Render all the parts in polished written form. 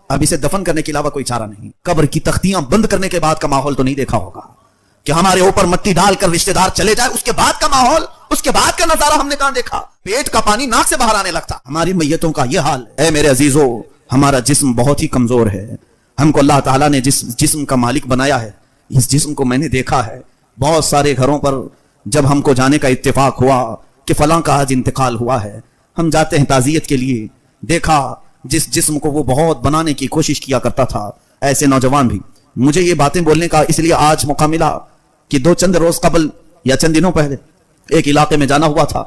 اب اسے دفن کرنے کے علاوہ کوئی چارہ نہیں. قبر کی تختیاں بند کرنے کے بعد کا ماحول تو نہیں دیکھا ہوگا کہ ہمارے اوپر مٹی ڈال کر رشتہ دار چلے جائے. اس کے بعد کا ماحول, اس کے بعد کا نظارہ ہم نے کہاں دیکھا؟ پیٹ کا پانی ناک سے باہر آنے لگتا. ہماری میتوں کا یہ حال ہے. اے میرے عزیزو, ہمارا جسم بہت ہی کمزور ہے. ہم کو اللہ تعالیٰ نے جس جسم کا مالک بنایا ہے, اس جسم کو میں نے دیکھا ہے بہت سارے گھروں پر. جب ہم کو جانے کا اتفاق ہوا کہ فلاں کا آج انتقال ہوا ہے, ہم جاتے ہیں تعزیت کے لیے. دیکھا جس جسم کو وہ بہت بنانے کی کوشش کیا کرتا تھا, ایسے نوجوان بھی. مجھے یہ باتیں بولنے کا اس لیے آج موقع ملا کہ چند روز قبل یا چند دنوں پہلے ایک علاقے میں جانا ہوا تھا.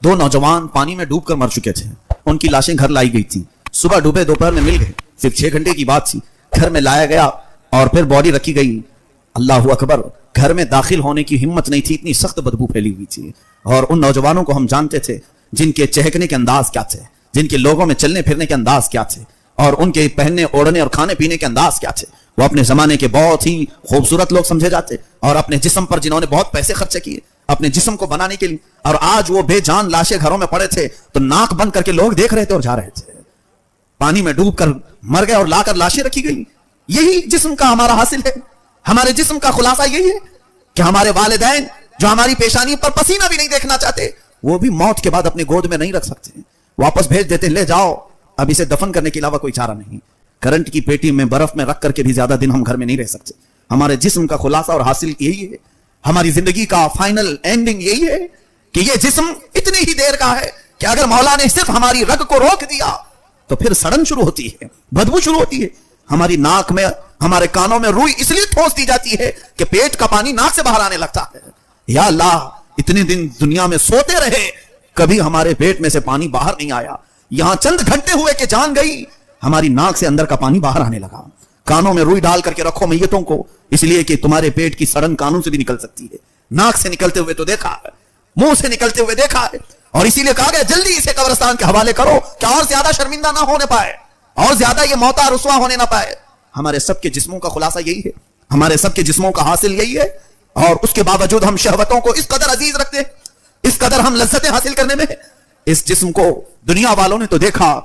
2 نوجوان پانی میں ڈوب کر مر چکے تھے. ان کی لاشیں گھر لائی گئی تھی. صبح ڈوبے, دوپہر میں مل گئے. صرف 6 گھنٹے کی بات تھی. گھر میں لایا گیا اور پھر باڈی رکھی گئی. اللہ اکبر, گھر میں داخل ہونے کی ہمت نہیں تھی, اتنی سخت بدبو پھیلی ہوئی تھی. اور ان نوجوانوں کو ہم جانتے تھے جن کے چہکنے کے انداز کیا تھے, جن کے لوگوں میں چلنے پھرنے کے انداز کیا تھے, اور ان کے پہننے اوڑھنے اور کھانے پینے کے انداز کیا تھے. وہ اپنے زمانے کے بہت ہی خوبصورت لوگ سمجھے جاتے, اور اپنے جسم پر جنہوں نے بہت پیسے خرچے کیے اپنے جسم کو بنانے کے لیے. اور آج وہ بے جان لاشیں گھروں میں پڑے تھے تو ناک بند کر کے لوگ دیکھ رہے تھے اور جا رہے تھے. پانی میں ڈوب کر مر گئے اور لا کر لاشیں رکھی گئی. یہی جسم کا ہمارا حاصل ہے. ہمارے جسم کا خلاصہ یہی ہے کہ ہمارے والدین جو ہماری پیشانی پر پسینہ بھی نہیں دیکھنا چاہتے, وہ بھی موت کے بعد اپنے گود میں نہیں رکھ سکتے, واپس بھیج دیتے, لے جاؤ. اب اسے دفن کرنے کے علاوہ کوئی چارہ نہیں. کرنٹ کی پیٹی میں برف میں رکھ کر کے بھی زیادہ دن ہم گھر میں نہیں رہ سکتے. ہمارے جسم کا خلاصہ اور حاصل یہی ہے. ہماری زندگی کا فائنل اینڈنگ یہی ہے کہ یہ جسم اتنی ہی دیر کا ہے کہ اگر مولا نے صرف ہماری رگ کو روک دیا تو پھر سڑن شروع ہوتی ہے, بدبو شروع ہوتی ہے. ہماری ناک میں, ہمارے کانوں میں روئی اس لیے ٹھوس دی جاتی ہے کہ پیٹ کا پانی ناک سے باہر آنے لگتا ہے. یا اللہ, اتنے دن دنیا میں سوتے رہے, کبھی ہمارے پیٹ میں سے پانی باہر نہیں آیا. یہاں چند گھنٹے ہوئے کہ جان گئی, ہماری ناک سے اندر کا پانی باہر آنے لگا. کانوں میں روئی ڈال کر کے رکھو میتوں کو, اس لیے کہ تمہارے پیٹ کی سڑن کانوں سے بھی نکل سکتی ہے. ناک سے نکلتے ہوئے تو دیکھا ہے, منہ سے نکلتے ہوئے دیکھا ہے, اور اسی لیے کہا گیا جلدی اسے قبرستان کے حوالے کرو کہ اور زیادہ شرمندہ نہ ہونے پائے, اور زیادہ یہ موتا رسوا ہونے نہ پائے. ہمارے سب کے جسموں کا خلاصہ یہی ہے, ہمارے سب کے جسموں کا حاصل یہی ہے. اور اس کے باوجود ہم شہوتوں کو اس قدر عزیز رکھتے ہیں, اس قدر ہم لذتیں حاصل کرنے میں. اس جسم کو دنیا والوں نے تو دیکھا,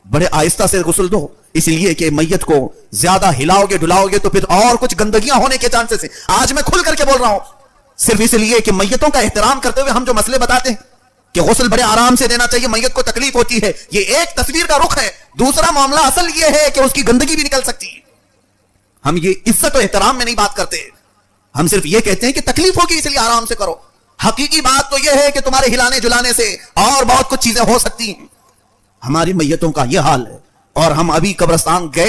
بڑے آہستہ سے غسل دو, اس لیے کہ میت کو زیادہ ہلاؤ گے ڈلاؤ گے تو پھر اور کچھ گندگیاں ہونے کے چانسز ہیں. آج میں کھل کر کے بول رہا ہوں صرف اس لیے کہ میتوں کا احترام کرتے ہوئے ہم جو مسئلے بتاتے ہیں کہ غسل بڑے آرام سے دینا چاہیے, میت کو تکلیف ہوتی ہے, یہ ایک تصویر کا رخ ہے. دوسرا معاملہ اصل یہ ہے کہ اس کی گندگی بھی نکل سکتی ہے. ہم یہ عزت و احترام میں نہیں بات کرتے, ہم صرف یہ کہتے ہیں کہ تکلیف ہوگی اس لیے آرام سے کرو. حقیقی بات تو یہ ہے کہ تمہارے ہلانے جلانے سے اور بہت کچھ چیزیں ہو سکتی ہیں. ہماری میتوں کا یہ حال ہے, اور ہم ابھی قبرستان گئے